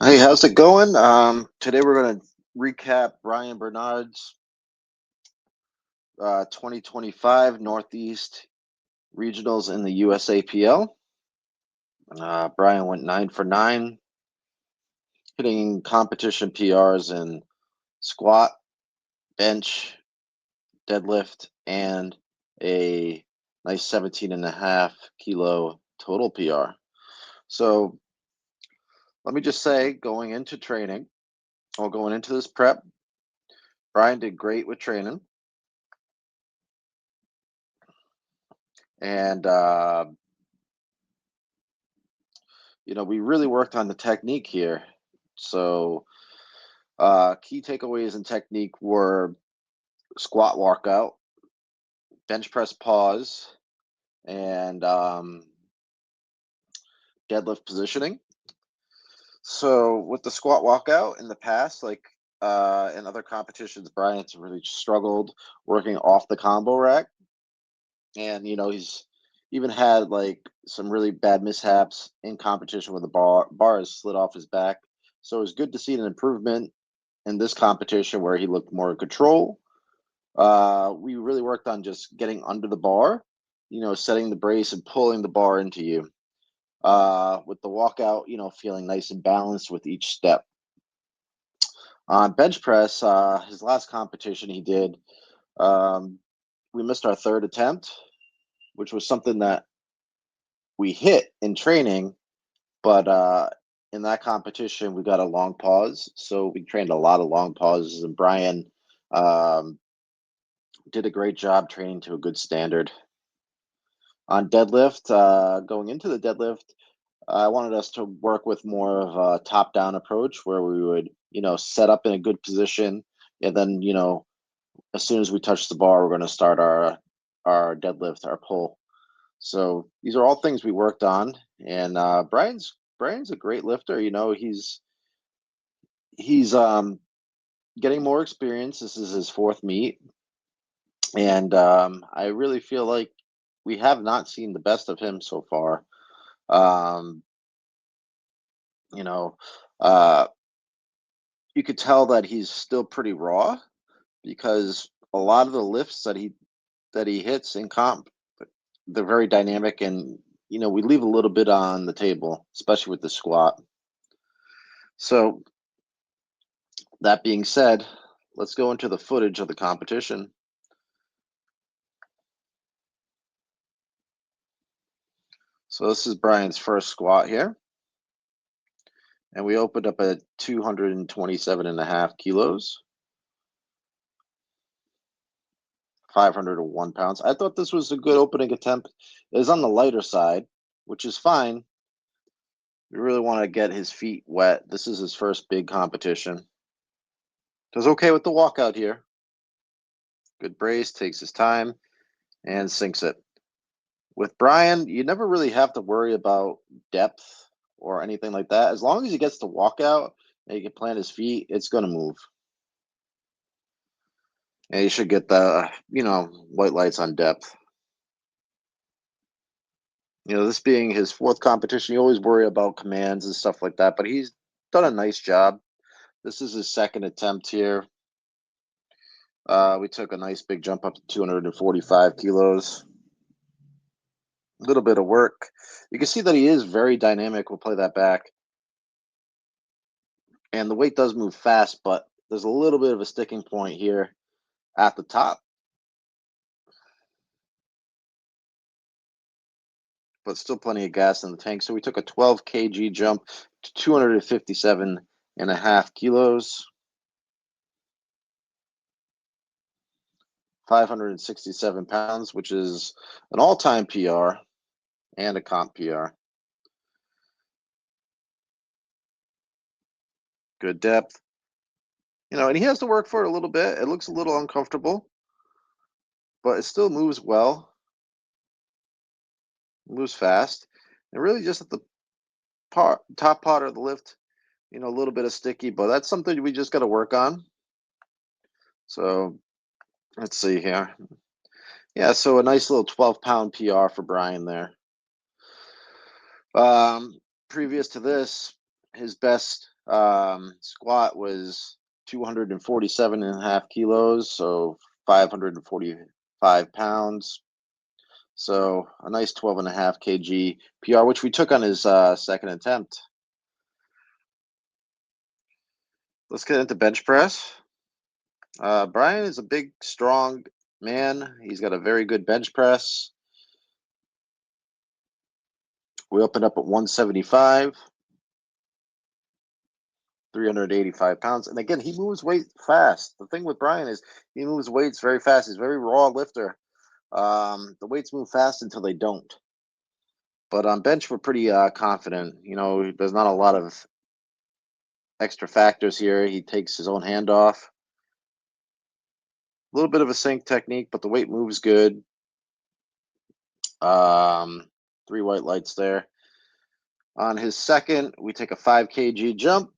Hey, how's it going? Today we're going to recap Brian Bernard's 2025 Northeast Regionals in the USAPL. Brian went 9 for 9, hitting competition PRs in squat, bench, deadlift, and a nice 17.5 kilo total PR. So let me just say, going into training, or going into this prep, Brian did great with training. And we really worked on the technique here. So key takeaways in technique were squat walkout, bench press pause, and deadlift positioning. So with the squat walkout in the past, like in other competitions, Bryant's really struggled working off the combo rack. And, he's even had like some really bad mishaps in competition where the bar has slid off his back. So it was good to see an improvement in this competition where he looked more in control. We really worked on just getting under the bar, setting the brace and pulling the bar into you. With the walkout, feeling nice and balanced with each step. On bench press, his last competition he did, we missed our third attempt, which was something that we hit in training, but in that competition we got a long pause. So we trained a lot of long pauses, and Brian did a great job training to a good standard. On deadlift, going into the deadlift, I wanted us to work with more of a top-down approach where we would, set up in a good position, and then, as soon as we touch the bar, we're going to start our deadlift, our pull. So these are all things we worked on, and Brian's a great lifter. He's getting more experience. This is his fourth meet, and I really feel like we have not seen the best of him so far. Um, you know, uh, you could tell that he's still pretty raw because a lot of the lifts that he hits in comp, they're very dynamic, and we leave a little bit on the table, especially with the squat. So that being said, let's go into the footage of the competition. So this is Brian's first squat here. And we opened up at 227.5 kilos, 501 pounds. I thought this was a good opening attempt. It is on the lighter side, which is fine. We really want to get his feet wet. This is his first big competition. Does okay with the walkout here. Good brace, takes his time, and sinks it. With Brian, you never really have to worry about depth or anything like that. As long as he gets to walk out and he can plant his feet, it's going to move. And he should get the, white lights on depth. This being his fourth competition, you always worry about commands and stuff like that, but he's done a nice job. This is his second attempt here. We took a nice big jump up to 245 kilos. A little bit of work. You can see that he is very dynamic. We'll play that back. And the weight does move fast, but there's a little bit of a sticking point here at the top. But still plenty of gas in the tank. So we took a 12 kg jump to 257.5 kilos. 567 pounds, which is an all-time PR and a comp PR. Good depth. And he has to work for it a little bit. It looks a little uncomfortable, but it still moves well. Moves fast. And really just at the top part of the lift, a little bit of sticky, but that's something we just got to work on. So let's see here. Yeah, so a nice little 12-pound PR for Brian there. Previous to this, his best Squat was 247.5 kilos, so 545 pounds. So a nice 12.5 kg PR, which we took on his second attempt. Let's get into bench press. Brian is a big, strong man. He's got a very good bench press. We opened up at 175, 385 pounds. And again, he moves weight fast. The thing with Brian is he moves weights very fast. He's a very raw lifter. The weights move fast until they don't. But on bench, we're pretty confident. You know, there's not a lot of extra factors here. He takes his own hand off. A little bit of a sink technique, but the weight moves good. 3 white lights there. On his second, we take a 5 kg jump.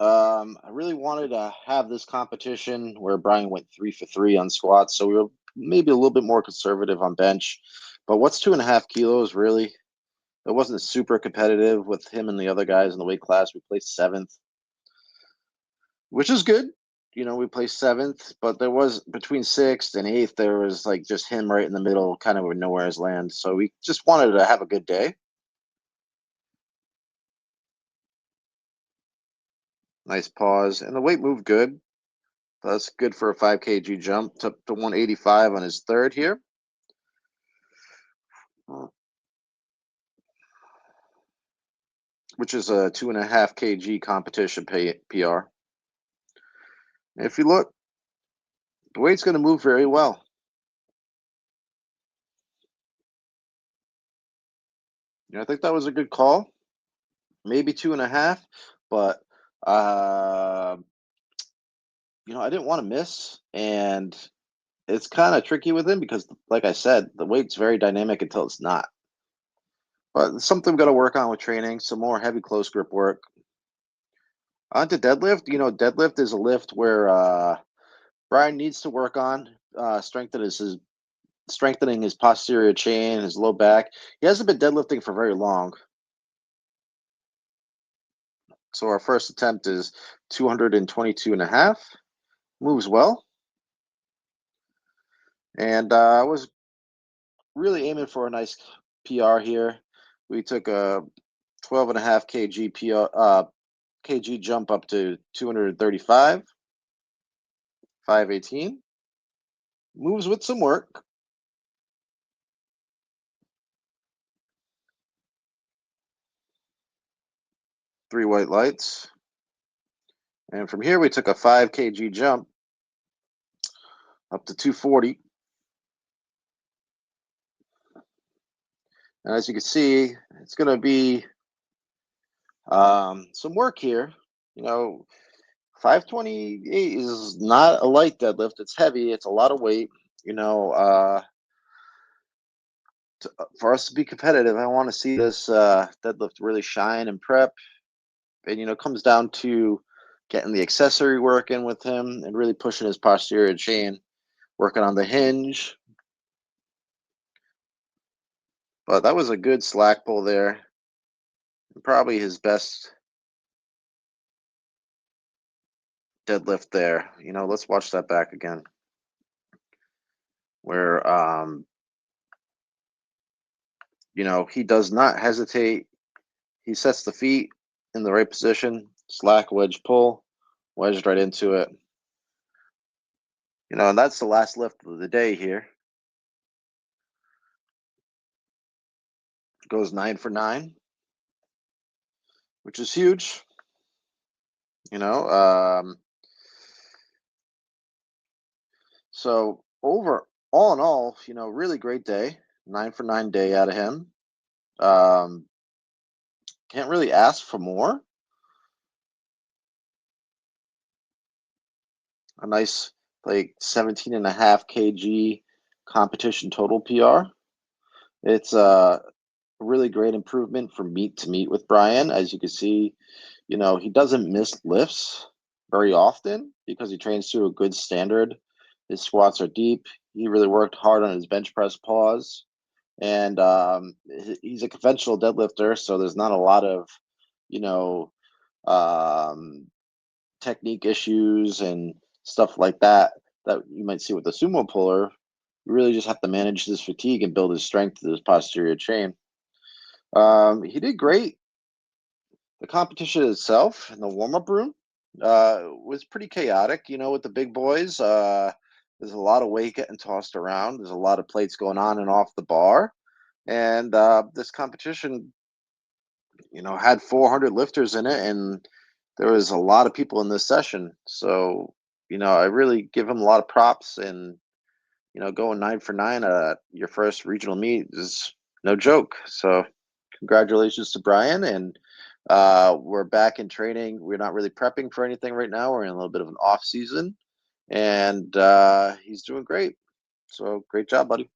I really wanted to have this competition where Brian went 3 for 3 on squats, so we were maybe a little bit more conservative on bench. But what's 2.5 kilos really? It wasn't super competitive with him and the other guys in the weight class. We placed 7th, which is good. You know, we placed 7th, but there was between 6th and 8th, there was like just him right in the middle, kind of with nowhere's land. So we just wanted to have a good day. Nice pause, and the weight moved good. That's good for a 5 kg jump. To 185 on his third here. Which is a 2.5 kg competition PR. If you look, the weight's going to move very well. You know, I think that was a good call. Maybe 2.5, but you know, I didn't want to miss, and it's kind of tricky with him because, like I said, the weight's very dynamic until it's not. But it's something we've got to work on with training. Some more heavy close grip work. On to deadlift. You know, deadlift is a lift where Brian needs to work on strengthening his posterior chain, his low back. He hasn't been deadlifting for very long. So our first attempt is 222.5. Moves well. And I was really aiming for a nice PR here. We took a 12.5 kg jump up to 235, 518. Moves with some work. Three white lights. And from here, we took a 5 kg jump up to 240. And as you can see, it's going to be some work here. You know, 528 is not a light deadlift. It's heavy. It's a lot of weight. You know, for us to be competitive, I want to see this deadlift really shine and prep. And, you know, it comes down to getting the accessory work in with him and really pushing his posterior chain, working on the hinge. But that was a good slack pull there. Probably his best deadlift there. You know, let's watch that back again. Where, you know, he does not hesitate. He sets the feet in the right position, slack wedge pull, wedged right into it. You know, and that's the last lift of the day here. Goes 9 for 9, which is huge. You know, so all in all, you know, really great day. 9 for 9 day out of him. Can't really ask for more. A nice like 17.5 kg competition total PR. It's a really great improvement from meet to meet with Brian. As you can see, you know, he doesn't miss lifts very often because he trains to a good standard. His squats are deep. He really worked hard on his bench press pause. And he's a conventional deadlifter, so there's not a lot of, you know, technique issues and stuff like that you might see with the sumo puller. You really just have to manage his fatigue and build his strength to his posterior chain. He did great. The competition itself in the warm-up room was pretty chaotic, with the big boys. There's a lot of weight getting tossed around. There's a lot of plates going on and off the bar. And this competition, had 400 lifters in it, and there was a lot of people in this session. So, I really give him a lot of props. And, going 9 for 9 at your first regional meet is no joke. So, congratulations to Brian. And we're back in training. We're not really prepping for anything right now. We're in a little bit of an off season, and he's doing great. So, great job, buddy.